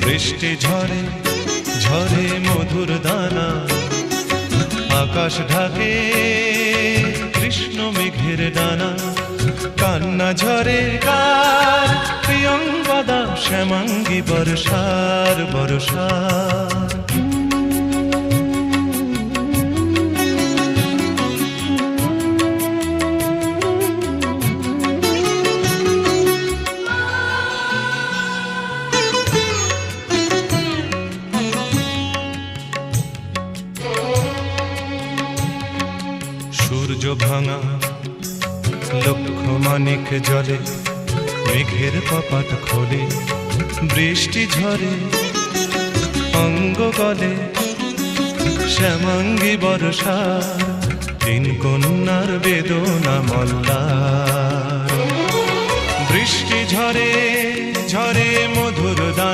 বৃষ্টি ঝরে ঝরে মধুর দানা, আকাশ ঢাকে কৃষ্ণ মেঘের ডানা। কান্না ঝরে কার প্রিয়ঙ্গদা, শ্যামাঙ্গী বর্ষার বর্ষার। সূর্য ভাঙা লক্ষ মানিক জলে, মেঘের কপাট খোলে বৃষ্টি ঝরে অঙ্গ গলে। শ্যামাঙ্গী বর্ষা তিন কন্যার বেদনা মল্লার। বৃষ্টি ঝরে ঝরে মধুর দানা।